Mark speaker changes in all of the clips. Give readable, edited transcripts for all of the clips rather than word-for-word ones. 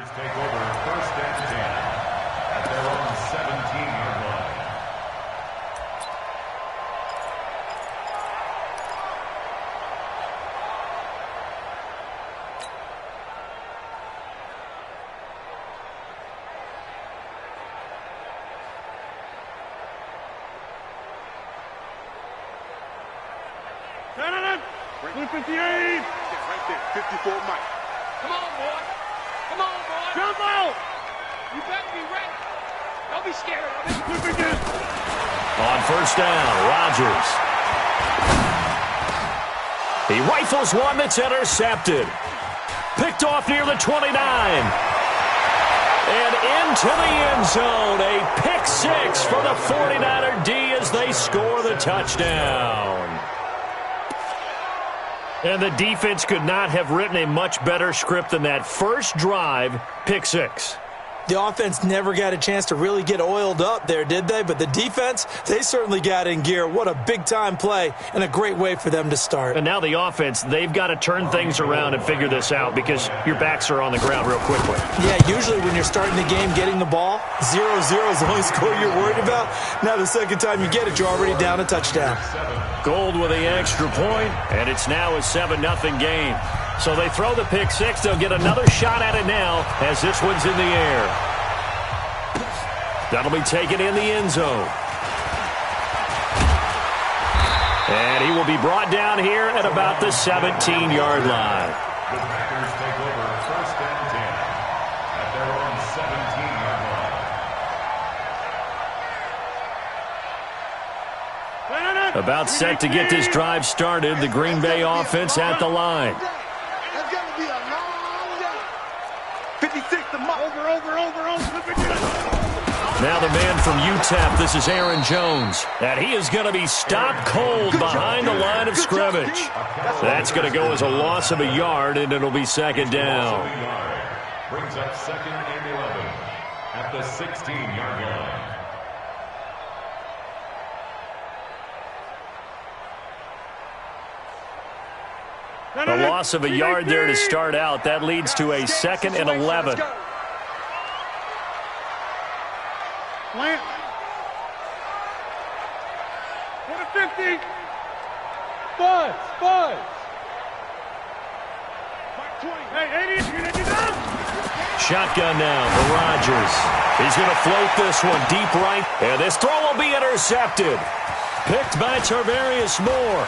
Speaker 1: Take over first and 10 at their own 17-yard line.
Speaker 2: Bring 58. Right there, 54 Mike.
Speaker 3: Come on, boy. Come on, boy.
Speaker 2: Jump out.
Speaker 3: You better be ready. Don't be scared.
Speaker 4: On first down, Rodgers. He rifles one that's intercepted. Picked off near the 29. And into the end zone. A pick six for the 49er D as they score the touchdown. And the defense could not have written a much better script than that first drive, pick six.
Speaker 5: The offense never got a chance to really get oiled up there, did they? But the defense, they certainly got in gear. What a big-time play and a great way for them to start.
Speaker 4: And now the offense, they've got to turn things around and figure this out because your backs are on the ground real quickly.
Speaker 5: Yeah, usually when you're starting the game, getting the ball, 0-0 is the only score you're worried about. Now the second time you get it, you're already down a touchdown.
Speaker 4: Gold with the extra point, and it's now a 7-0 game. So they throw the pick six. They'll get another shot at it now as this one's in the air. That'll be taken in the end zone. And he will be brought down here at about the 17-yard line.
Speaker 1: The Packers take over first and 10 at their own 17-yard line.
Speaker 4: About set to get this drive started. The Green Bay offense at the line.
Speaker 2: That's going to be a long day. 56 to over.
Speaker 4: Now the man from UTEP, this is Aaron Jones. And he is going to be stopped cold behind the line of scrimmage. That's going to go as a loss of a yard, and it'll be second down.
Speaker 1: Brings up second and 11 at the 16-yard line.
Speaker 4: A loss of a yard there to start out. That leads to a second and 11.
Speaker 2: Plant. For the 50. Buzz. Mike 20. Hey, 80. You're going to do that?
Speaker 4: Shotgun now for Rodgers. He's going to float this one deep right. And this throw will be intercepted. Picked by Tarvarius Moore.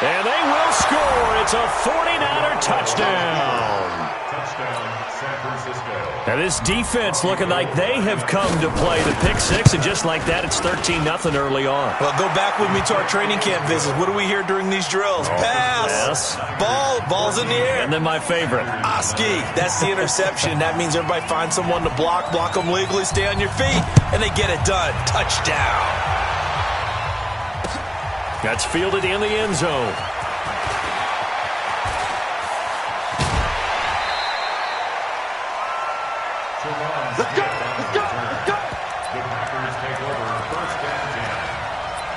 Speaker 4: And they will score. It's a 49er touchdown.
Speaker 1: Touchdown, San Francisco.
Speaker 4: And this defense looking like they have come to play the pick six, and just like that, it's 13-0 early on.
Speaker 5: Well, go back with me to our training camp visit. What do we hear during these drills? Pass.
Speaker 4: Yes.
Speaker 5: Ball's in the air.
Speaker 4: And then my favorite.
Speaker 5: Oski, that's the interception. That means everybody finds someone to block them legally, stay on your feet, and they get it done. Touchdown.
Speaker 4: That's fielded in the end zone.
Speaker 1: Let's go. The Packers take over first and 10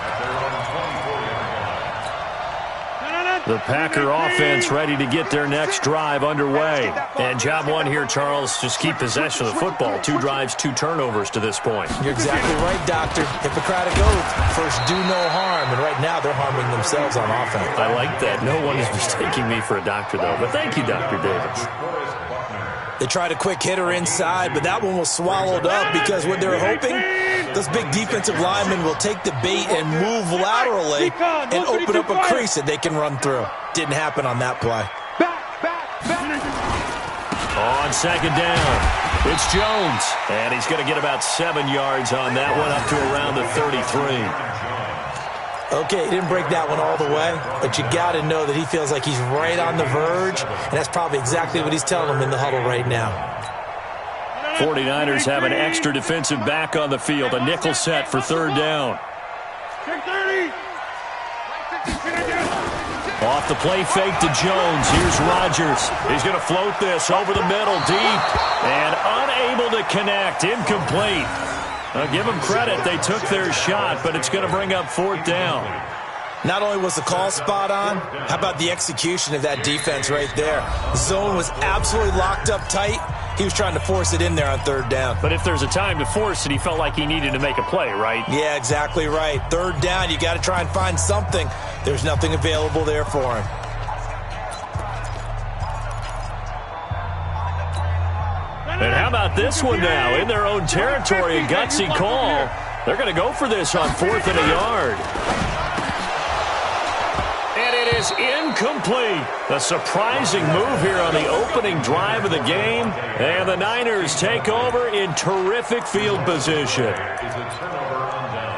Speaker 1: at their own 24-yard line.
Speaker 4: The Packer offense ready to get their next drive underway. And job one here, Charles, just keep possession of the football. 2 drives, 2 turnovers to this point.
Speaker 5: You're exactly right, Doctor. Hippocratic oath. First, do no harm. And right now, they're harming themselves on offense.
Speaker 4: I like that. No one is mistaking me for a doctor, though. But thank you, Dr. Davis.
Speaker 5: They tried a quick hitter inside, but that one was swallowed up because what they're hoping, those big defensive linemen will take the bait and move laterally and open up a crease that they can run through. Didn't happen on that play.
Speaker 4: On second down, it's Jones. And he's going to get about 7 yards on that one, up to around the 33.
Speaker 5: Okay, he didn't break that one all the way, but you got to know that he feels like he's right on the verge, and that's probably exactly what he's telling them in the huddle right now.
Speaker 4: 49ers have an extra defensive back on the field, a nickel set for third down. Off the play fake to Jones. Here's Rodgers. He's going to float this over the middle deep and unable to connect. Incomplete. Give them credit. They took their shot, but it's going to bring up fourth down.
Speaker 5: Not only was the call spot on, how about the execution of that defense right there? The zone was absolutely locked up tight. He was trying to force it in there on third down.
Speaker 4: But if there's a time to force it, he felt like he needed to make a play, right?
Speaker 5: Yeah, exactly right. Third down, you got to try and find something. There's nothing available there for him.
Speaker 4: And how about this one now? In their own territory, a gutsy call. They're going to go for this on 4th and a yard. And it is incomplete. A surprising move here on the opening drive of the game. And the Niners take over in terrific field position.
Speaker 1: Is a turnover on downs.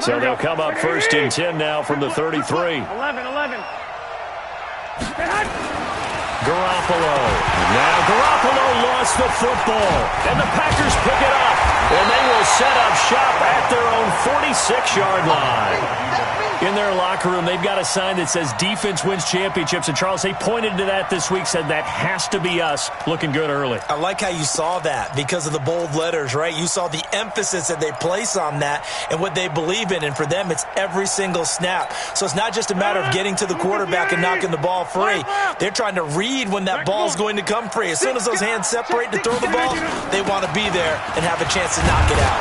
Speaker 4: So they'll come up 1st and 10 now from the 33.
Speaker 3: 11.
Speaker 4: Garoppolo. Now Garoppolo lost the football. And the Packers pick it up. And they will set up shop at their own 46-yard line. In their locker room, they've got a sign that says defense wins championships. And, Charles, they pointed to that this week, said that has to be us. Looking good early.
Speaker 5: I like how you saw that because of the bold letters, right? You saw the emphasis that they place on that and what they believe in. And for them, it's every single snap. So it's not just a matter of getting to the quarterback and knocking the ball free. They're trying to read when that ball is going to come free. As soon as those hands separate to throw the ball, they want to be there and have a chance to knock it out.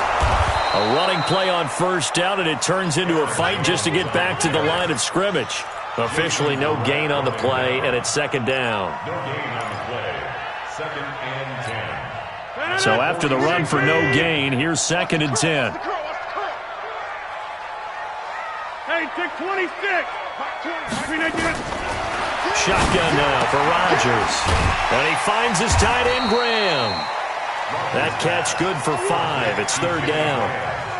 Speaker 4: A running play on 1st down, and it turns into a fight just to get back to the line of scrimmage. Officially no gain on the play, and it's 2nd down.
Speaker 1: No gain on the play. 2nd and 10.
Speaker 4: So after the run for no gain, here's 2nd and 10.
Speaker 3: Hey, take 26.
Speaker 4: Shotgun now for Rodgers. And he finds his tight end, Graham. That catch good for 5. It's 3rd down.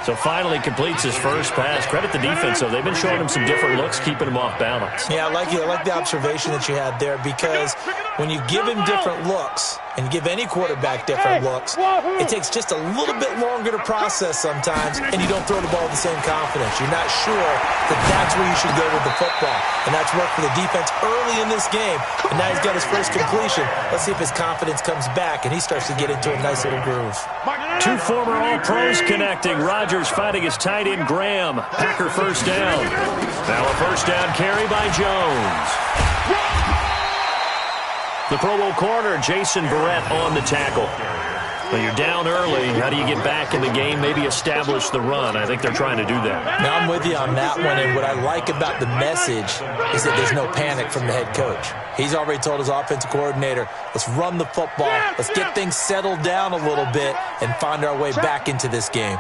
Speaker 4: So finally completes his first pass. Credit the defense, though. They've been showing him some different looks, keeping him off balance.
Speaker 5: Yeah, I like the observation that you had there because when you give him different looks and you give any quarterback different looks, it takes just a little bit longer to process sometimes, and you don't throw the ball with the same confidence. You're not sure that that's where you should go with the football, and that's worked for the defense early in this game, and now he's got his first completion. Let's see if his confidence comes back, and he starts to get into a nice little groove.
Speaker 4: 2 former All-Pros connecting. Rodgers finding his tight end, Graham. Packer 1st down. Now a 1st down carry by Jones. The Pro Bowl corner, Jason Barrett, on the tackle. Well, you're down early. How do you get back in the game? Maybe establish the run. I think they're trying to do that.
Speaker 5: Now I'm with you on that one, and what I like about the message is that there's no panic from the head coach. He's already told his offensive coordinator, let's run the football, let's get things settled down a little bit, and find our way back into this game.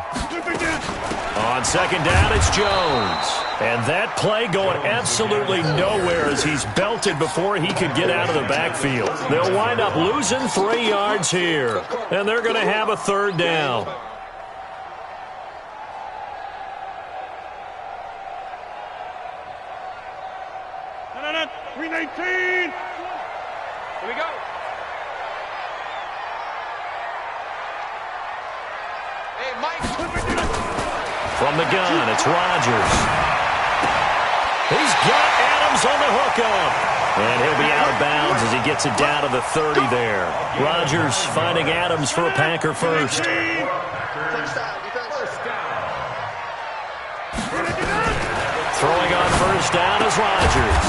Speaker 4: On 2nd down, it's Jones. And that play going absolutely nowhere as he's belted before he could get out of the backfield. They'll wind up losing 3 yards here. And they're going to have a 3rd down.
Speaker 3: No. 319. Here we go. Hey, Mike.
Speaker 4: From the gun, it's Rodgers. He's got Adams on the hookup. And he'll be out of bounds as he gets it down to the 30 there. Rodgers finding Adams for a Packer first. Throwing on 1st down is Rodgers.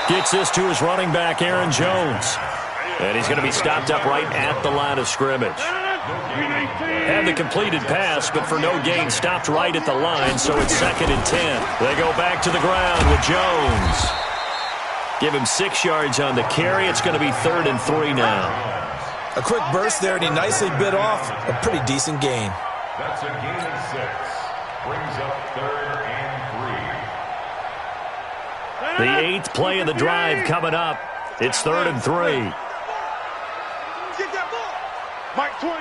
Speaker 4: Gets this to his running back, Aaron Jones. And he's going to be stopped up right at the line of scrimmage. Had the completed pass, but for no gain, stopped right at the line, so it's 2nd and 10. They go back to the ground with Jones. Give him 6 yards on the carry. It's going to be 3rd and 3 now.
Speaker 5: A quick burst there, and he nicely bit off a pretty decent gain.
Speaker 1: That's a gain of 6. Brings up 3rd and 3.
Speaker 4: The 8th play of the drive coming up. It's 3rd and 3.
Speaker 3: Get that ball. Mike 20.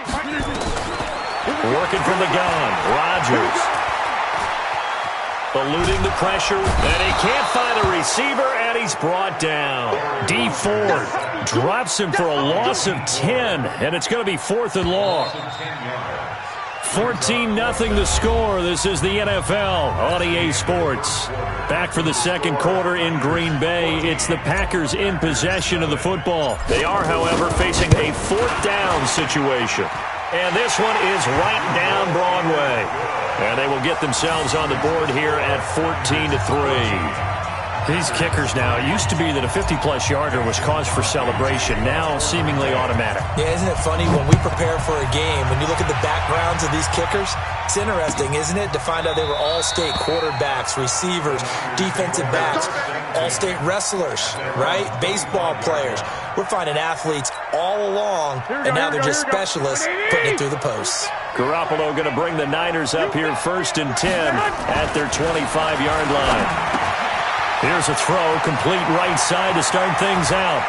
Speaker 4: Working from the gun. Rodgers. Eluding the pressure. And he can't find a receiver, and he's brought down. D Ford drops him for a loss of 10, and it's going to be 4th and long. 14-0 the score. This is the NFL on EA Sports. Back for the second quarter in Green Bay. It's the Packers in possession of the football. They are, however, facing a fourth down situation. And this one is right down Broadway. And they will get themselves on the board here at 14-3. These kickers now, it used to be that a 50-plus yarder was cause for celebration, now seemingly automatic.
Speaker 5: Yeah, isn't it funny when we prepare for a game, when you look at the backgrounds of these kickers, it's interesting, isn't it, to find out they were all-state quarterbacks, receivers, defensive backs, all-state wrestlers, right? Baseball players. We're finding athletes all along, and now they're just specialists putting it through the posts.
Speaker 4: Garoppolo going to bring the Niners up here 1st and 10 at their 25-yard line. Here's a throw, complete right side to start things out.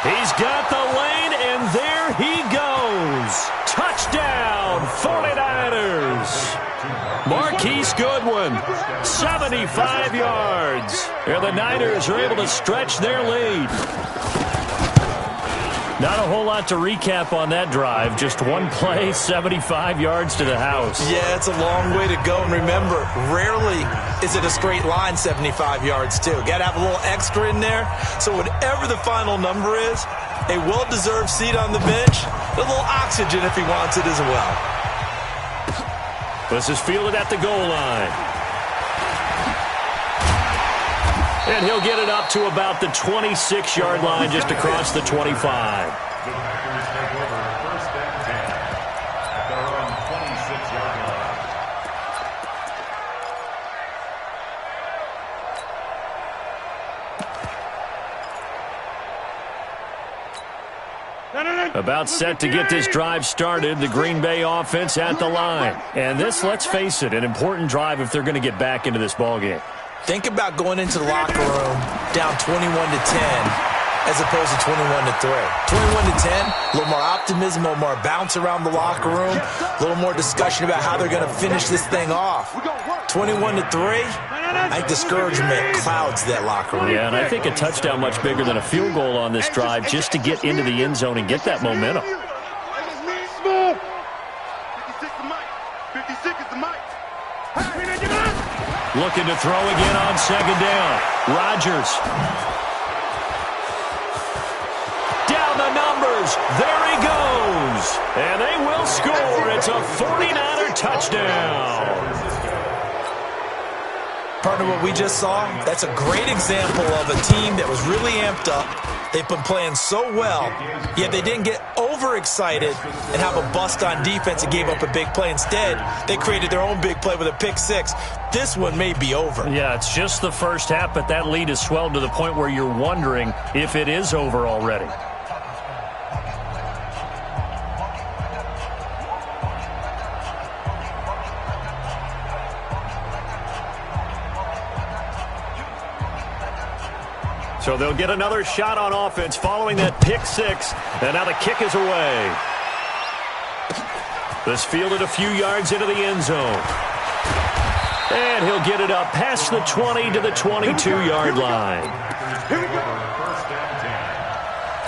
Speaker 4: He's got the lane, and there he goes. Touchdown, 49ers. Marquise Goodwin, 75 yards. And the Niners are able to stretch their lead. Not a whole lot to recap on that drive. Just one play, 75 yards to the house.
Speaker 5: Yeah, it's a long way to go. And remember, rarely is it a straight line 75 yards, too. Got to have a little extra in there. So whatever the final number is, a well-deserved seat on the bench, a little oxygen if he wants it as well.
Speaker 4: This is fielded at the goal line. And he'll get it up to about the 26-yard line, just across the 25.
Speaker 1: The Packers take over 1st and 10 at their own 26-yard line.
Speaker 4: About set to get this drive started, the Green Bay offense at the line. And this, let's face it, an important drive if they're going to get back into this ballgame.
Speaker 5: Think about going into the locker room down 21-10 as opposed to 21-3. 21-10, a little more optimism, a little more bounce around the locker room, a little more discussion about how they're going to finish this thing off. 21-3, I think discouragement clouds that locker room.
Speaker 4: Yeah, and I think a touchdown much bigger than a field goal on this drive just to get into the end zone and get that momentum.
Speaker 2: 56 the mic. 56 is the mic.
Speaker 4: Looking to throw again on 2nd down. Rodgers. Down the numbers. There he goes. And they will score. It's a 49er touchdown.
Speaker 5: Partner, what we just saw, that's a great example of a team that was really amped up. They've been playing so well, yet they didn't get overexcited and have a bust on defense and gave up a big play. Instead, they created their own big play with a pick six. This one may be over.
Speaker 4: Yeah, it's just the first half, but that lead has swelled to the point where you're wondering if it is over already. So they'll get another shot on offense following that pick six. And now the kick is away. This fielded a few yards into the end zone. And he'll get it up past the 20 to the 22-yard line.
Speaker 1: Here we go. 1st and 10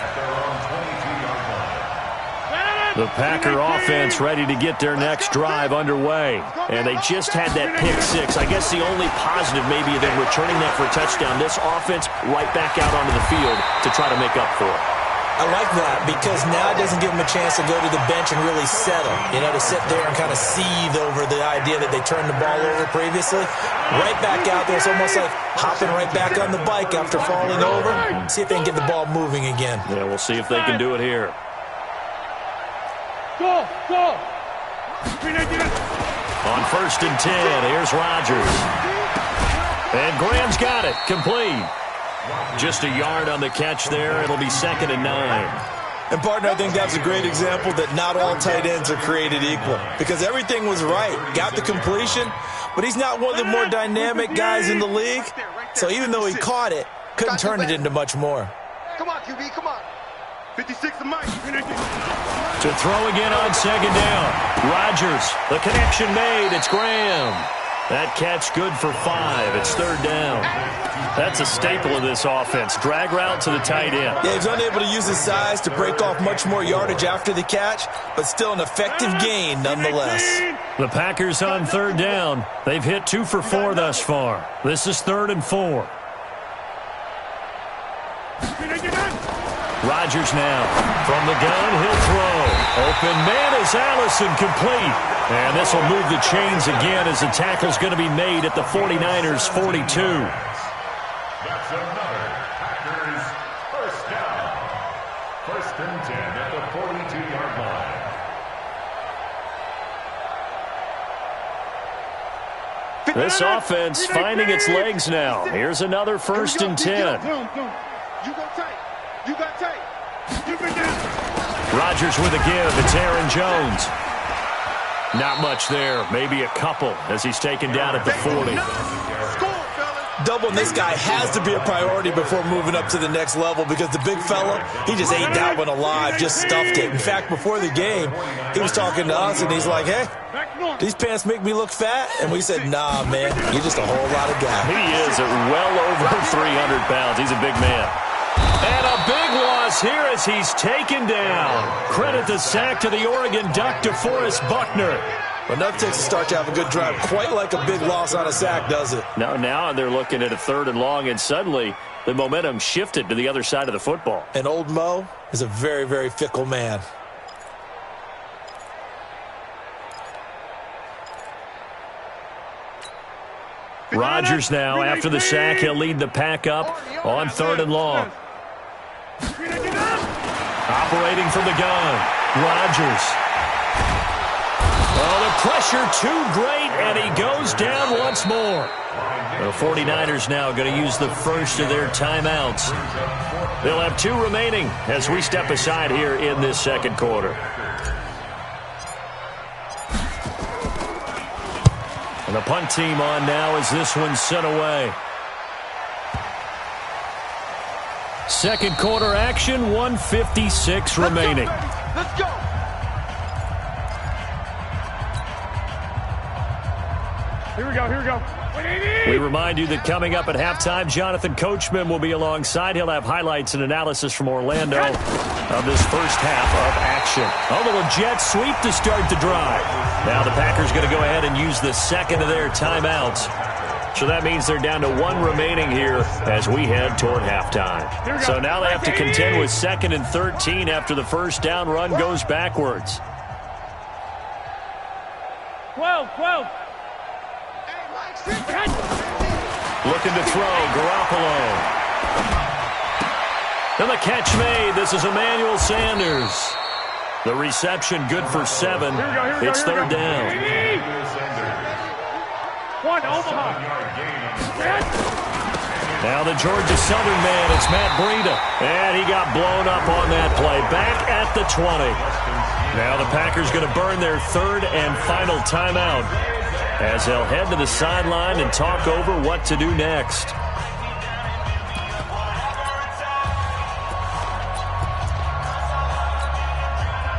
Speaker 1: at their own 22-yard line.
Speaker 4: The Packer offense ready to get their next drive underway. And they just had that pick six. I guess the only positive maybe than returning that for a touchdown. This offense right back out onto the field to try to make up for it.
Speaker 5: I like that because now it doesn't give them a chance to go to the bench and really settle. You know, to sit there and kind of seethe over the idea that they turned the ball over previously. Right back out there. It's almost like hopping right back on the bike after falling over. See if they can get the ball moving again.
Speaker 4: Yeah, we'll see if they can do it here.
Speaker 3: Go!
Speaker 4: On 1st and 10, here's Rodgers. And Graham's got it. Complete. Just a yard on the catch there. It'll be 2nd and 9.
Speaker 5: And, partner, I think that's a great example that not all tight ends are created equal because everything was right. Got the completion, but he's not one of the more dynamic guys in the league. So even though he caught it, couldn't turn it into much more.
Speaker 2: Come on, QB, come on. 56 the mic.
Speaker 4: To throw again on 2nd down. Rodgers, the connection made. It's Graham. That catch good for 5. It's 3rd down. That's a staple of this offense. Drag route to the tight end.
Speaker 5: Yeah, he's unable to use his size to break off much more yardage after the catch, but still an effective gain nonetheless.
Speaker 4: The Packers on 3rd down. They've hit 2 for 4 thus far. This is 3rd and 4. Rodgers now. From the gun, he'll throw. Open man is Allison, complete. And this will move the chains again as the tackle's going to be made at the 49ers' 42.
Speaker 1: That's another Packers first down. 1st and 10 at the 42-yard line.
Speaker 4: This offense finding its legs now. Here's another 1st and 10.
Speaker 2: You go tight. You got tight. You been down.
Speaker 4: Rodgers with a give. It's Aaron Jones. Not much there. Maybe a couple as he's taken down at the 40.
Speaker 5: Doubling this guy has to be a priority before moving up to the next level because the big fella, he just ate that one alive, just stuffed it. In fact, before the game, he was talking to us, and he's like, hey, these pants make me look fat? And we said, nah, man, you're just a whole lot of guy.
Speaker 4: He is at well over 300 pounds. He's a big man. And a big loss here as he's taken down. Credit the sack to the Oregon Duck, DeForest Buckner.
Speaker 5: But enough takes a start to have a good drive. Quite like a big loss on a sack, does it?
Speaker 4: Now they're looking at a 3rd and long, and suddenly the momentum shifted to the other side of the football.
Speaker 5: And old Mo is a very, very fickle man.
Speaker 4: Rodgers now, after the sack, he'll lead the pack up on 3rd and long. Operating from the gun, Rodgers. Oh, the pressure too great, and he goes down once more. The 49ers now going to use the first of their timeouts. They'll have 2 remaining as we step aside here in this 2nd quarter. And the punt team on now as this one's sent away. 2nd quarter action, 1:56 remaining.
Speaker 2: Let's go.
Speaker 3: Here we go, here we go.
Speaker 4: We remind you that coming up at halftime, Jonathan Coachman will be alongside. He'll have highlights and analysis from Orlando of this first half of action. A little jet sweep to start the drive. Now the Packers going to go ahead and use the 2nd of their timeouts. So that means they're down to 1 remaining here as we head toward halftime. So now they have to contend with 2nd and 13 after the first down run goes backwards.
Speaker 3: 12.
Speaker 4: Looking to throw, Garoppolo. And the catch made. This is Emmanuel Sanders. The reception good for 7. It's 3rd down.
Speaker 3: One, Omaha.
Speaker 4: Now the Georgia Southern man, it's Matt Breida. And he got blown up on that play. Back at the 20. Now the Packers going to burn their 3rd and final timeout as they'll head to the sideline and talk over what to do next.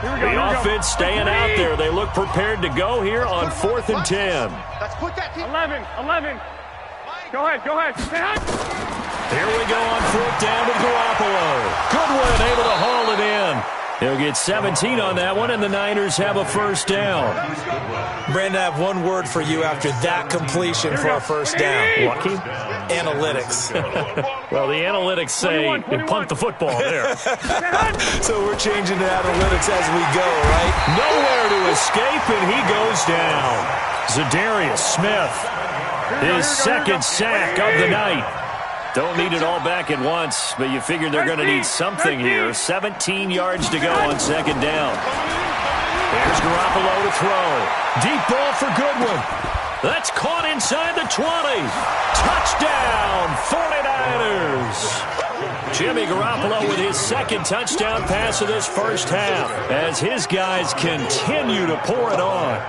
Speaker 4: The offense staying out there. They look prepared to go here on 4th and 10.
Speaker 2: Let's put that
Speaker 3: 11. Go ahead.
Speaker 4: Here we go on 4th down with Garoppolo. Goodwin able to haul it in. He'll get 17 on that one, and the Niners have a first down.
Speaker 5: Brandon, I have one word for you after that completion for a first down.
Speaker 4: Lucky?
Speaker 5: Analytics.
Speaker 4: Well, the analytics say you punt the football there.
Speaker 5: So we're changing to analytics as we go, right?
Speaker 4: Nowhere to escape, and he goes down. Zadarius Smith, his 2nd sack of the night. Don't need it all back at once, but you figure they're going to need something here. 17 yards to go on 2nd down. There's Garoppolo to throw. Deep ball for Goodwin. That's caught inside the 20. Touchdown, 49ers. Jimmy Garoppolo with his 2nd touchdown pass of this first half as his guys continue to pour it on.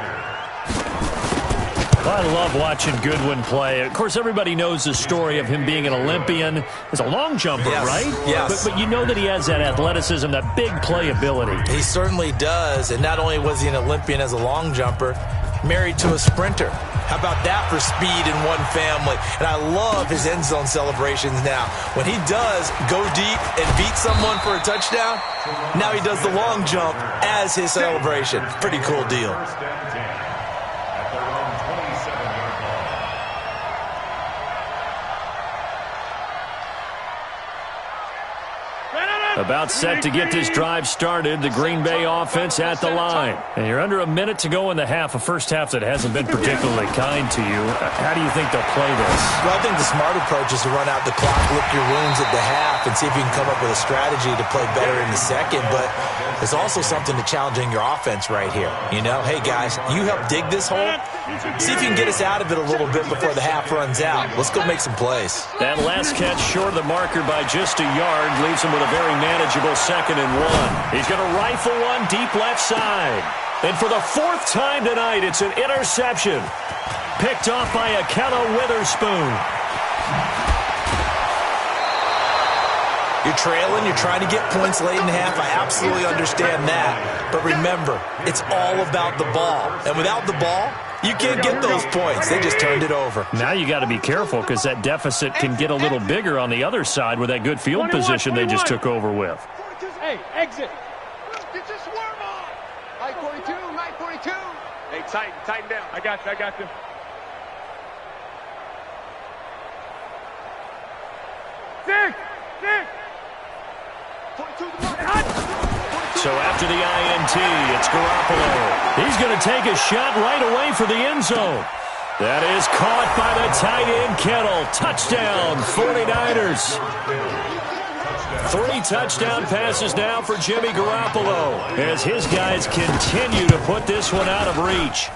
Speaker 4: I love watching Goodwin play. Of course, everybody knows the story of him being an Olympian. He's a long jumper, right?
Speaker 5: Yes.
Speaker 4: But you know that he has that athleticism, that big play ability.
Speaker 5: He certainly does. And not only was he an Olympian as a long jumper, married to a sprinter. How about that for speed in one family? And I love his end zone celebrations now. When he does go deep and beat someone for a touchdown, now he does the long jump as his celebration. Pretty cool deal.
Speaker 4: About set to get this drive started, the Green Bay offense at the line. And you're under a minute to go in the half, a first half that hasn't been particularly kind to you. How do you think they'll play this?
Speaker 5: Well, I think the smart approach is to run out the clock, lick your wounds at the half, and see if you can come up with a strategy to play better in the second. But there's also something to challenging your offense right here. You know, hey, guys, you help dig this hole. See if you can get us out of it a little bit before the half runs out. Let's go make some plays.
Speaker 4: That last catch short of the marker by just a yard leaves him with a very manageable 2nd and 1. He's going to rifle one deep left side. And for the 4th time tonight, it's an interception. Picked off by Akello Witherspoon.
Speaker 5: You're trailing, you're trying to get points late in the half. I absolutely understand that. But remember, it's all about the ball. And without the ball, you can't get those points. They just turned it over.
Speaker 4: Now you got to be careful because that deficit can get a little bigger on the other side with that good field position they just took over with.
Speaker 3: Hey, exit.
Speaker 2: Get your swarm on. Light 42, light 42.
Speaker 3: Hey, tighten down. I got you. Six.
Speaker 2: 42 to the
Speaker 4: So after the INT, it's Garoppolo. He's going to take a shot right away for the end zone. That is caught by the tight end, Kittle. Touchdown, 49ers. 3 touchdown passes now for Jimmy Garoppolo as his guys continue to put this one out of reach.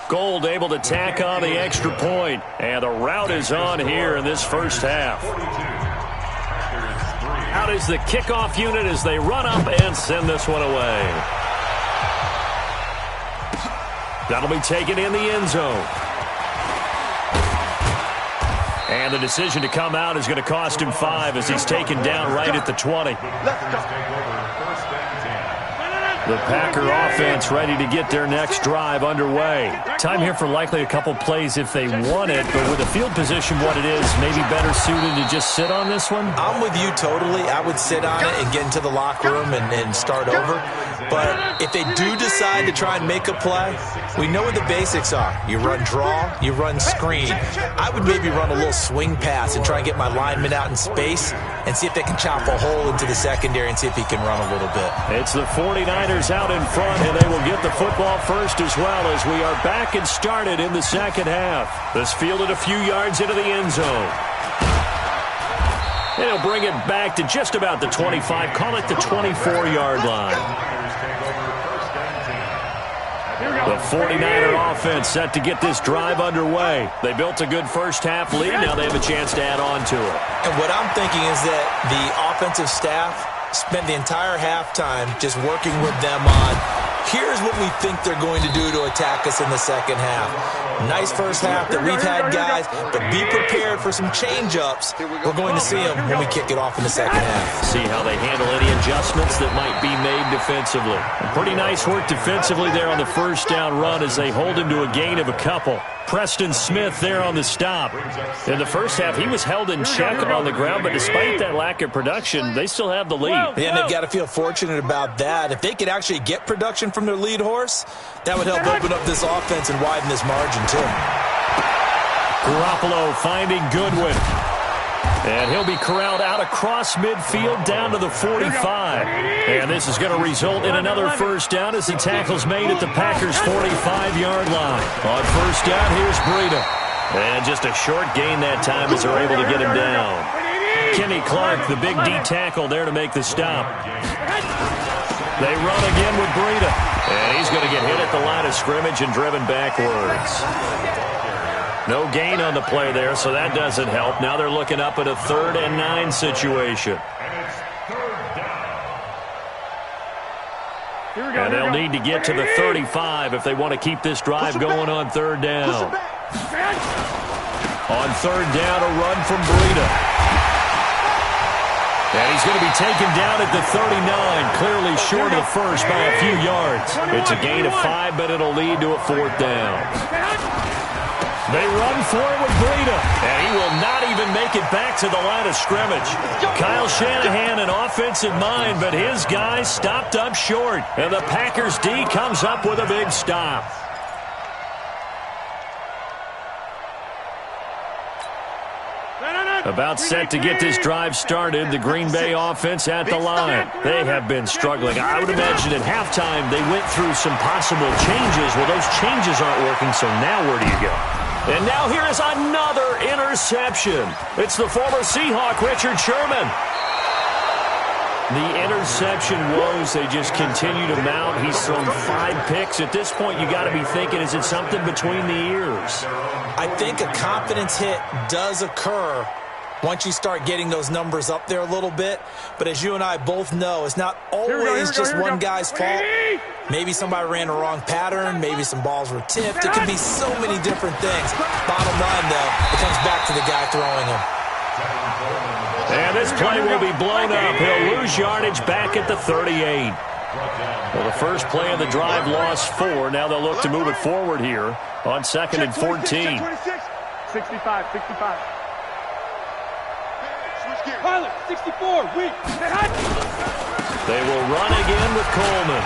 Speaker 4: Gold able to tack on the extra point, and the route is on here in this first half. Out is the kickoff unit as they run up and send this one away. That'll be taken in the end zone. And the decision to come out is going to cost him 5 as he's taken down right at the 20. The Packer offense ready to get their next drive underway. Time here for likely a couple plays if they want it, but with the field position what it is, maybe better suited to just sit on this one?
Speaker 5: I'm with you totally. I would sit on it and get into the locker room and start over. But if they do decide to try and make a play, we know what the basics are. You run draw, you run screen. I would maybe run a little swing pass and try and get my lineman out in space and see if they can chop a hole into the secondary and see if he can run a little bit.
Speaker 4: It's the 49ers out in front, and they will get the football first as well as we are back and started in the second half. This fielded a few yards into the end zone. And he'll bring it back to just about the 25, call it the 24-yard line. The 49er offense set to get this drive underway. They built a good first half lead. Now they have a chance to add on to it.
Speaker 5: And what I'm thinking is that the offensive staff spent the entire halftime just working with them on, here's what we think they're going to do to attack us in the second half. Nice first half that we've had, guys, but be prepared for some change-ups. We're going to see them when we kick it off in the second half.
Speaker 4: See how they handle any adjustments that might be made defensively. Pretty nice work defensively there on the first down run as they hold him to a gain of a couple. Preston Smith there on the stop. In the first half, he was held in check on the ground, but despite that lack of production, they still have the lead.
Speaker 5: And they've got to feel fortunate about that. If they could actually get production from their lead horse, that would help open up this offense and widen this margin too.
Speaker 4: Garoppolo finding Goodwin. And he'll be corralled out across midfield down to the 45. And this is going to result in another first down as the tackle's made at the Packers' 45-yard line. On first down, here's Breida. And just a short gain that time as they're able to get him down. Kenny Clark, the big D tackle there to make the stop. They run again with Breida. And he's going to get hit at the line of scrimmage and driven backwards. No gain on the play there, so that doesn't help. Now they're looking up at a 3rd and 9 situation. And they'll need to get to the 35 if they want to keep this drive going on 3rd down. On 3rd down, a run from Breida. And he's going to be taken down at the 39, clearly short of the first by a few yards. It's a gain of 5, but it'll lead to a 4th down. They run for it with Breida, and he will not even make it back to the line of scrimmage. Kyle Shanahan an offensive mind, but his guys stopped up short, and the Packers D comes up with a big stop. About set to get this drive started, the Green Bay offense at the line. They have been struggling. I would imagine at halftime they went through some possible changes. Well, those changes aren't working, so now where do you go? And now here is another interception. It's the former Seahawk, Richard Sherman. The interception woes, they just continue to mount. He's thrown 5 picks. At this point, you got to be thinking, is it something between the ears?
Speaker 5: I think a confidence hit does occur once you start getting those numbers up there a little bit. But as you and I both know, it's not always just one guy's fault. Maybe somebody ran a wrong pattern. Maybe some balls were tipped. It could be so many different things. Bottom line, though, it comes back to the guy throwing them.
Speaker 4: And this play will be blown up. He'll lose yardage back at the 38. Well, the first play of the drive lost 4. Now they'll look to move it forward here on 2nd and 14.
Speaker 3: 65. Pilot, 64, weak.
Speaker 4: They will run again with Coleman.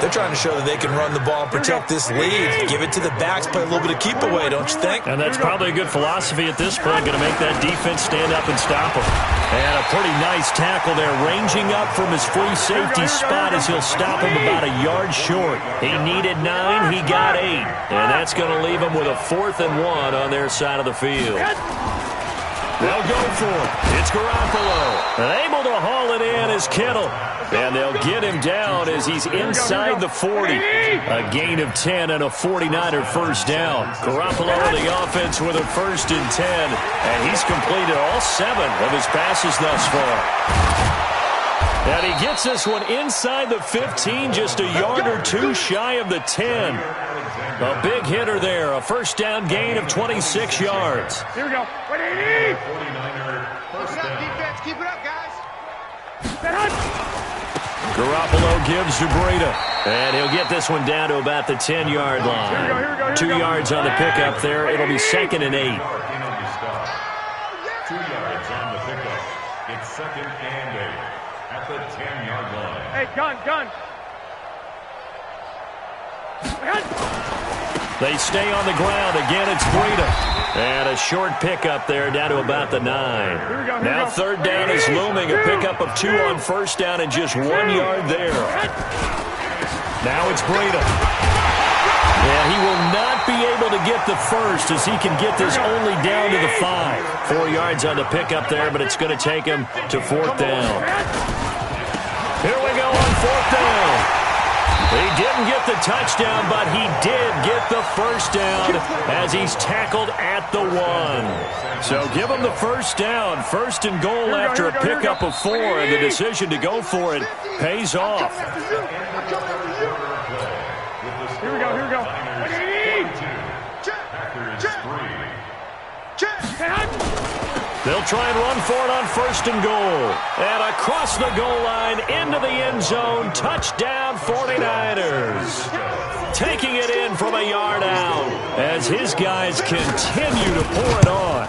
Speaker 5: They're trying to show that they can run the ball, protect this lead, give it to the backs, play a little bit of keep away, don't you think?
Speaker 4: And that's probably a good philosophy at this point, going to make that defense stand up and stop them. And a pretty nice tackle there, ranging up from his free safety spot as he'll stop him about a yard short. He needed 9, he got 8. And that's going to leave him with a 4th and 1 on their side of the field. They'll go for it. It's Garoppolo. Able to haul it in is Kittle. And they'll get him down as he's inside the 40. A gain of 10 and a 49er first down. Garoppolo on the offense with a 1st and 10. And he's completed all 7 of his passes thus far. And he gets this one inside the 15, just a yard or 2 shy of the 10. A big hitter there, a first down gain of 26 yards.
Speaker 3: Here we go.
Speaker 2: 49er first down. Defense, keep it up, guys.
Speaker 4: Garoppolo gives to Breida. And he'll get this one down to about the 10-yard line. 2 yards on the pickup there. It'll be 2nd and 8.
Speaker 1: 2 yards on the pickup. It's 2nd and 8 at the 10-yard line.
Speaker 3: Hey, gun.
Speaker 4: They stay on the ground. Again, it's Breida. And a short pickup there down to about the 9. Now 3rd down is looming. A pickup of 2 on first down and just 1 yard there. Now it's Breida. Yeah, he will not be able to get the first as he can get this only down to the 5. 4 yards on the pickup there, but it's going to take him to 4th down. Here we go on 4th down. He didn't get the touchdown, but he did get the first down as he's tackled at the 1. So give him the first down. 1st and goal after a pickup of 4, and the decision to go for it pays off.
Speaker 3: Here we go.
Speaker 4: They'll try and run for it on 1st and goal. And across the goal line, into the end zone, touchdown 49ers. Taking it in from a yard out as his guys continue to pour it on.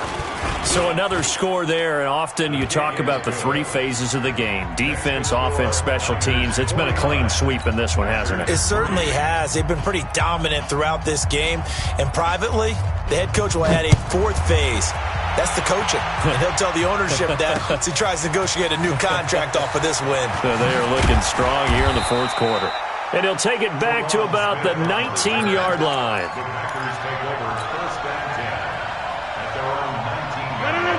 Speaker 4: So another score there, and often you talk about the 3 phases of the game. Defense, offense, special teams. It's been a clean sweep in this one, hasn't it?
Speaker 5: It certainly has. They've been pretty dominant throughout this game. And privately, the head coach will add a 4th phase. That's the coaching. And he'll tell the ownership that as he tries to negotiate a new contract off of this win.
Speaker 4: So they are looking strong here in the 4th quarter. And he'll take it back to about the 19-yard line.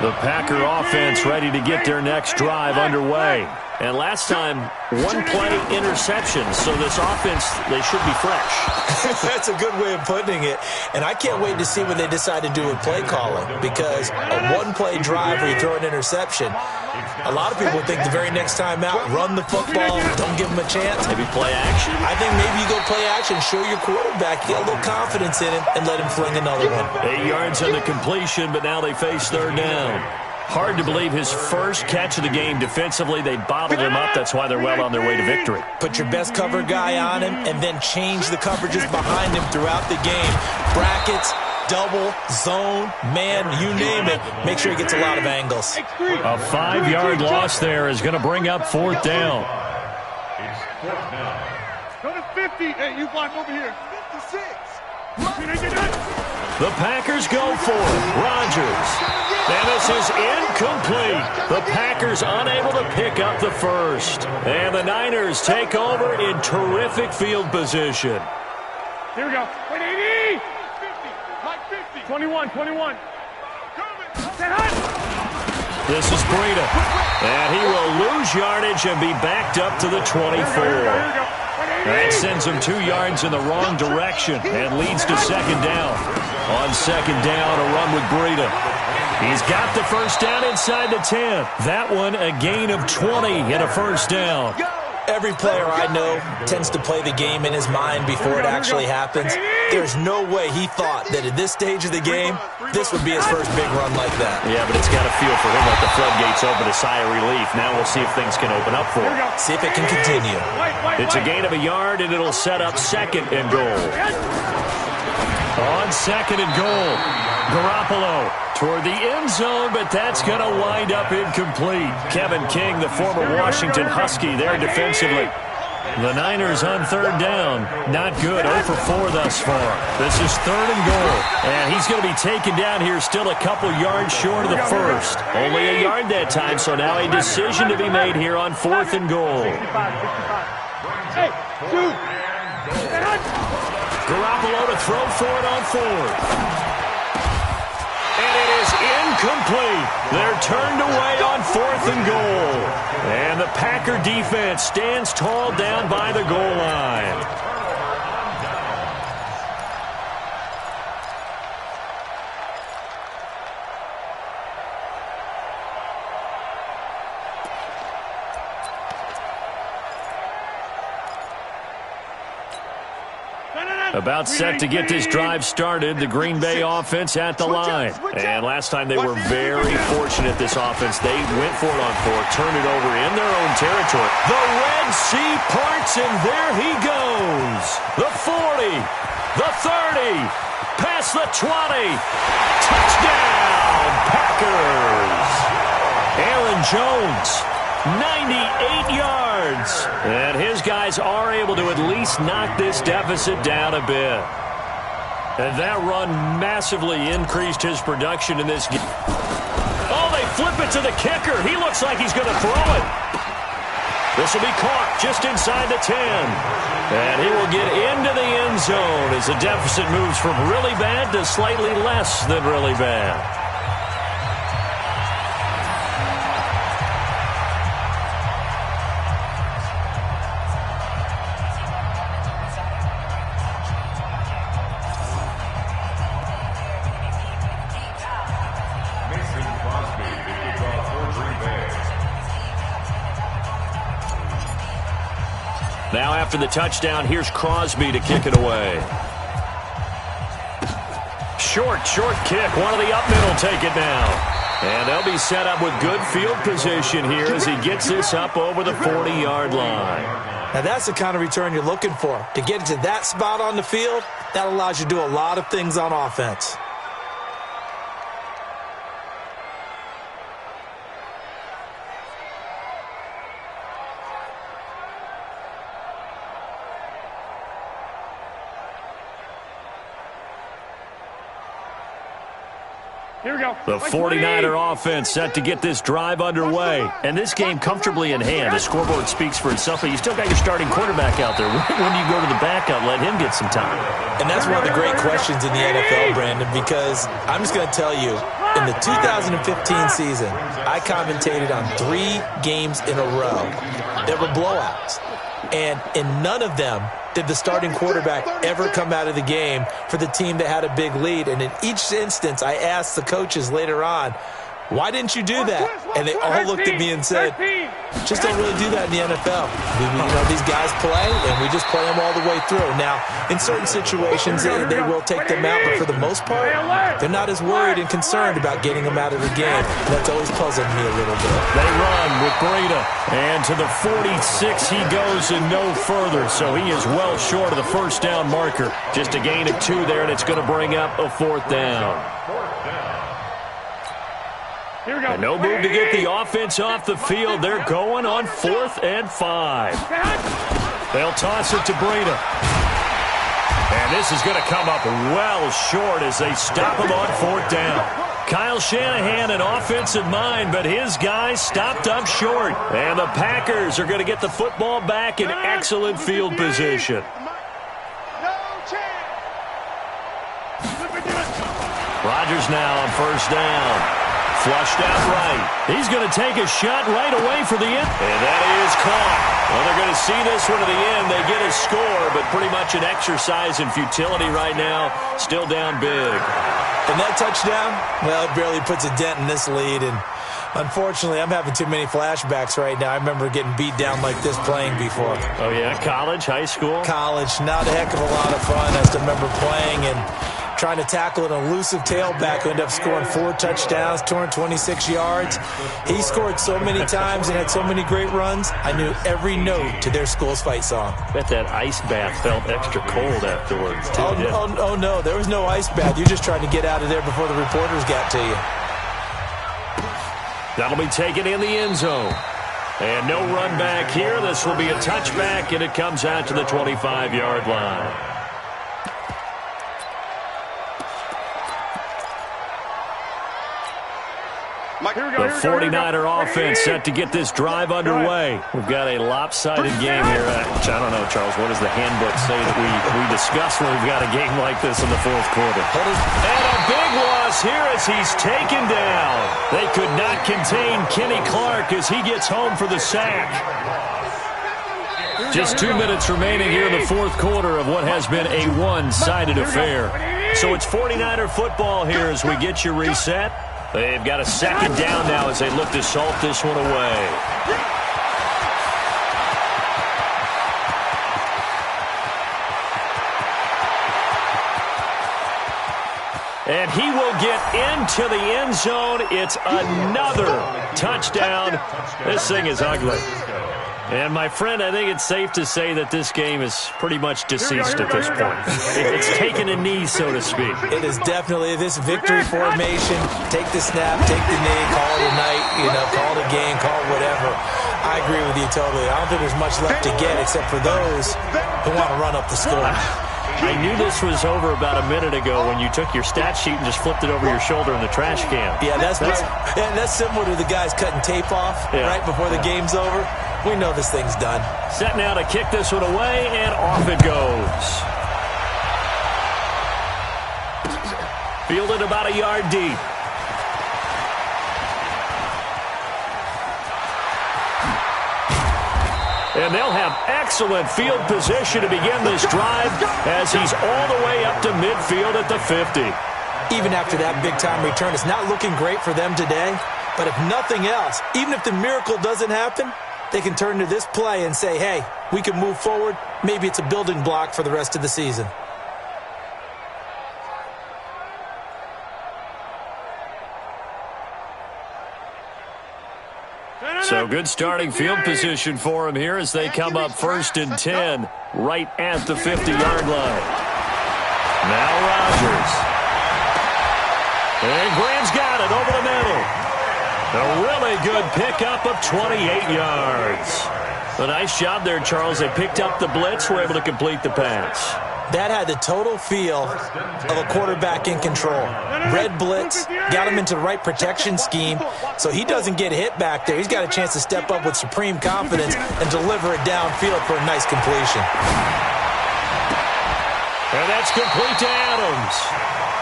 Speaker 4: The Packer offense ready to get their next drive underway. And last time, 1-play interception. So this offense, they should be fresh.
Speaker 5: That's a good way of putting it. And I can't wait to see what they decide to do with play calling. Because a 1-play drive where you throw an interception, a lot of people think the very next time out, run the football, don't give them a chance.
Speaker 4: Maybe play action.
Speaker 5: I think maybe you go play action, show your quarterback, get a little confidence in him, and let him fling another one.
Speaker 4: 8 yards on the completion, but now they face 3rd down. Hard to believe his first catch of the game defensively. They bottled him up. That's why they're well on their way to victory.
Speaker 5: Put your best cover guy on him and then change the coverages behind him throughout the game. Brackets, double, zone, man, you name it. Make sure he gets a lot of angles.
Speaker 4: A 5-yard loss there is going to bring up 4th down.
Speaker 1: It's 4th down.
Speaker 2: Go to 50. Hey, you block over here. 56.
Speaker 4: The Packers go for it. Rodgers. And this is incomplete. The Packers unable to pick up the first. And the Niners take over in terrific field position.
Speaker 2: Here we go. 80. 50. Mike 50. 21.
Speaker 4: This is Breida. And he will lose yardage and be backed up to the 24. That sends him 2 yards in the wrong direction and leads to 2nd down. On 2nd down, a run with Breida. He's got the first down inside the 10. That one a gain of 20 and a first down.
Speaker 5: Every player I know tends to play the game in his mind before it actually happens. There's no way he thought that at this stage of the game, this would be his first big run like that.
Speaker 4: Yeah, but it's got to feel for him like the floodgates open, a sigh of relief. Now we'll see if things can open up for him.
Speaker 5: See if it can continue.
Speaker 4: It's a gain of a yard, and it'll set up 2nd and goal. On 2nd and goal, Garoppolo toward the end zone, but that's going to wind up incomplete. Kevin King, the former Washington Husky, there defensively. The Niners on 3rd down. Not good. 0 for 4 thus far. This is 3rd and goal. And he's going to be taken down here, still a couple yards short of the first. Only a yard that time, so now a decision to be made here on 4th and goal.
Speaker 2: Hey, dude.
Speaker 4: Garoppolo to throw for it on 4th. And it is incomplete. They're turned away on 4th and goal. And the Packer defense stands tall down by the goal line. About set to get this drive started, the Green Bay offense at the line. And last time they were very fortunate, this offense. They went for it on 4, turned it over in their own territory. The Red Sea parts, and there he goes. The 40, the 30, past the 20. Touchdown, Packers. Aaron Jones, 98 yards. And his guys are able to at least knock this deficit down a bit. And that run massively increased his production in this game. Oh, they flip it to the kicker. He looks like he's going to throw it. This will be caught just inside the 10. And he will get into the end zone as the deficit moves from really bad to slightly less than really bad. Now after the touchdown, here's Crosby to kick it away. Short kick. One of the up middle take it now. And they'll be set up with good field position here as he gets this up over the 40-yard line.
Speaker 5: Now that's the kind of return you're looking for. To get to that spot on the field, that allows you to do a lot of things on offense.
Speaker 2: Here we go.
Speaker 4: The 49er offense set to get this drive underway. And this game comfortably in hand. The scoreboard speaks for itself, but you still got your starting quarterback out there. When do you go to the backup, let him get some time?
Speaker 5: And that's one of the great questions in the NFL, Brandon, because I'm just going to tell you, in the 2015 season, I commentated on 3 games in a row that were blowouts. And in none of them did the starting quarterback ever come out of the game for the team that had a big lead. And in each instance, I asked the coaches later on, why didn't you do that? And they all looked at me and said, Just don't really do that in the NFL. These guys play, and we just play them all the way through. Now, in certain situations, they will take them out, but for the most part, they're not as worried and concerned about getting them out of the game. That's always puzzled me a little bit.
Speaker 4: They run with Breida, and to the 46 he goes and no further, so he is well short of the first down marker. Just a gain of 2 there, and it's going to bring up a 4th down.
Speaker 3: Here we go.
Speaker 4: And no move to get the offense off the field. They're going on 4th and 5. They'll toss it to Breida. And this is going to come up well short as they stop him on 4th down. Kyle Shanahan, an offensive mind, but his guys stopped up short. And the Packers are going to get the football back in excellent field position. Rodgers now on 1st down. Flushed out right. He's going to take a shot right away for the end. And that is caught. Well, they're going to see this one to the end. They get a score, but pretty much an exercise in futility right now. Still down big.
Speaker 5: And that touchdown, well, it barely puts a dent in this lead. And unfortunately, I'm having too many flashbacks right now. I remember getting beat down like this playing before.
Speaker 4: Oh, yeah? College, high school?
Speaker 5: College. Not a heck of a lot of fun. I still remember playing and trying to tackle an elusive tailback who ended up scoring 4 touchdowns, 226 yards. He scored so many times and had so many great runs, I knew every note to their school's fight song.
Speaker 4: Bet that ice bath felt extra cold afterwards, too.
Speaker 5: Oh, no, there was no ice bath. You just tried to get out of there before the reporters got to you.
Speaker 4: That'll be taken in the end zone. And no run back here. This will be a touchback, and it comes out to the 25-yard line. The 49er offense set to get this drive underway. We've got a lopsided game here. I don't know, Charles, what does the handbook say that we discuss when we've got a game like this in the 4th quarter? And a big loss here as he's taken down. They could not contain Kenny Clark as he gets home for the sack. Just 2 minutes remaining here in the 4th quarter of what has been a one-sided affair. So it's 49er football here as we get you reset. They've got a 2nd down now as they look to salt this one away. And he will get into the end zone. It's another touchdown. This thing is ugly. And, my friend, I think it's safe to say that this game is pretty much deceased at this point. It's taken a knee, so to speak.
Speaker 5: It is definitely this victory formation. Take the snap, take the knee, call it a night, call it a game, call it whatever. I agree with you totally. I don't think there's much left to get except for those who want to run up the score.
Speaker 4: I knew this was over about a minute ago when you took your stat sheet and just flipped it over your shoulder in the trash can.
Speaker 5: Yeah, that's similar to the guys cutting tape off right before the game's over. We know this thing's done.
Speaker 4: Set now to kick this one away, and off it goes. Fielded about a yard deep. And they'll have excellent field position to begin this drive as he's all the way up to midfield at the 50.
Speaker 5: Even after that big-time return, it's not looking great for them today. But if nothing else, even if the miracle doesn't happen, they can turn to this play and say, hey, we can move forward. Maybe it's a building block for the rest of the season.
Speaker 4: So good starting field position for him here as they come up 1st and 10 right at the 50-yard line. Now Rodgers. And Graham's got it over the middle. A really good pickup of 28 yards. A nice job there, Charles. They picked up the blitz, were able to complete the pass.
Speaker 5: That had the total feel of a quarterback in control. Red blitz, got him into the right protection scheme, so he doesn't get hit back there. He's got a chance to step up with supreme confidence and deliver it downfield for a nice completion.
Speaker 4: And that's complete to Adams.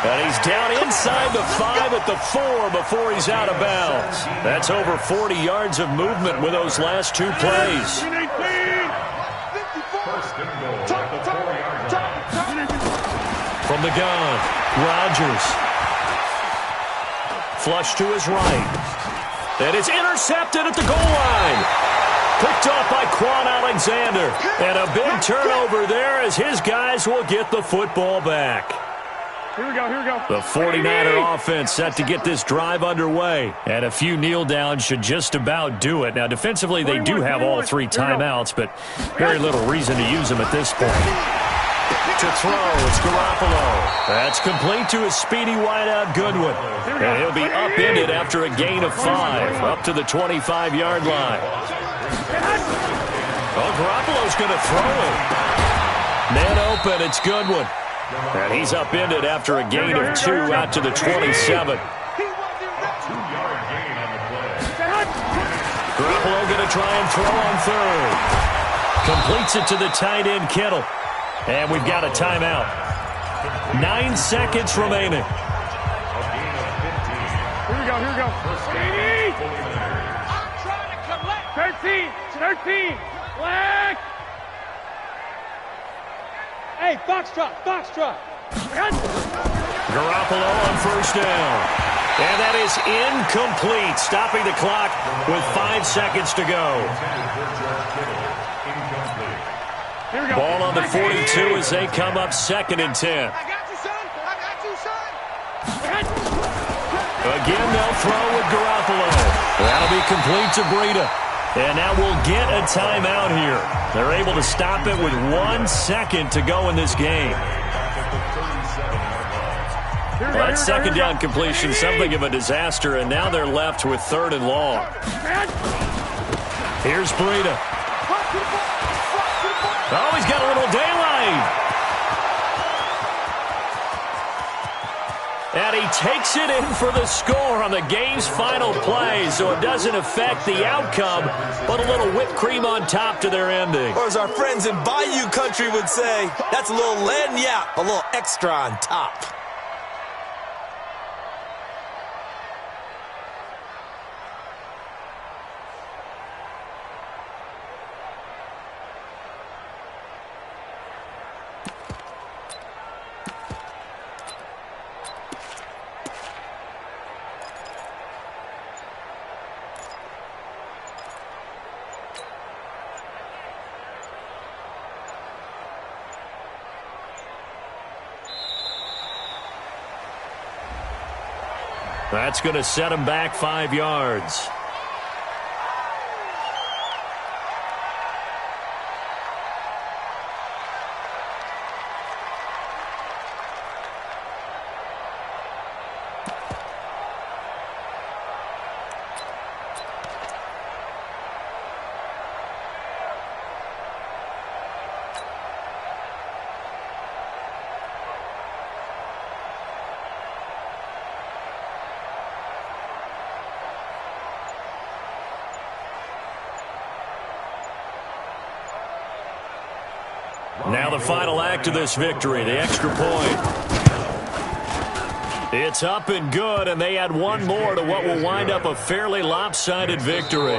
Speaker 4: And he's down inside the 5 at the 4 before he's out of bounds. That's over 40 yards of movement with those last 2 plays. From the gun, Rodgers. Flush to his right. And it's intercepted at the goal line. Picked off by Quan Alexander. And a big turnover there as his guys will get the football back.
Speaker 3: Here we go, here we go.
Speaker 4: The 49er offense set to get this drive underway. And a few kneel downs should just about do it. Now, defensively, they do have all 3 timeouts, but very little reason to use them at this point. To throw, it's Garoppolo. That's complete to his speedy wideout, Goodwin. And he'll be upended after a gain of 5, up to the 25-yard line. Oh, Garoppolo's going to throw it. Man open, it's Goodwin. And he's upended after a gain of 2 out to the 27. Garoppolo going to try and throw on 3rd. Completes it to the tight end, Kittle. And we've got a timeout. 9 seconds remaining.
Speaker 3: Here we go, here we go. I'm trying to collect. 13. Black. Hey, Foxtrot.
Speaker 4: Garoppolo on 1st down. And that is incomplete, stopping the clock with 5 seconds to go. Ball on the 42 as they come up 2nd and 10.
Speaker 2: I got you, son.
Speaker 4: Again, they'll throw with Garoppolo. That'll be complete to Breida. And now we'll get a timeout here. They're able to stop it with 1 second to go in this game. Well, that 2nd down completion, something of a disaster, and now they're left with 3rd and long. Here's Breida. Oh, he's got a little daylight. And he takes it in for the score on the game's final play, so it doesn't affect the outcome, but a little whipped cream on top to their ending.
Speaker 5: Or as our friends in Bayou Country would say, that's a little lagniappe, a little extra on top.
Speaker 4: That's going to set him back 5 yards. Now the final act of this victory, the extra point. It's up and good, and they add one more to what will wind up a fairly lopsided victory.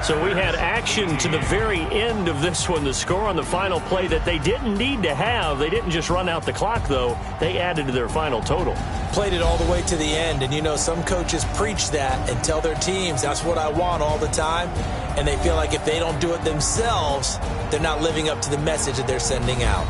Speaker 4: So we had action to the very end of this one, the score on the final play that they didn't need to have. They didn't just run out the clock, though. They added to their final total.
Speaker 5: Played it all the way to the end, and you know some coaches preach that and tell their teams, that's what I want all the time, and they feel like if they don't do it themselves, they're not living up to the message that they're sending out.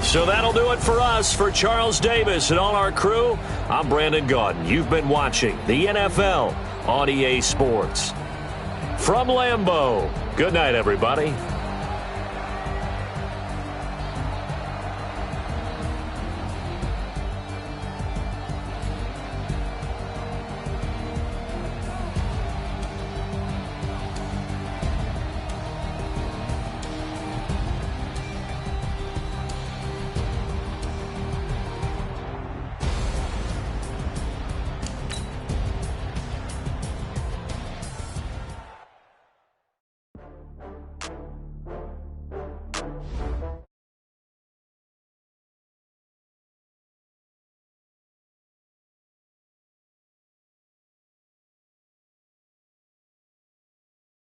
Speaker 4: So that'll do it for us. For Charles Davis and all our crew, I'm Brandon Gaudin. You've been watching the NFL on EA Sports. From Lambeau, good night, everybody.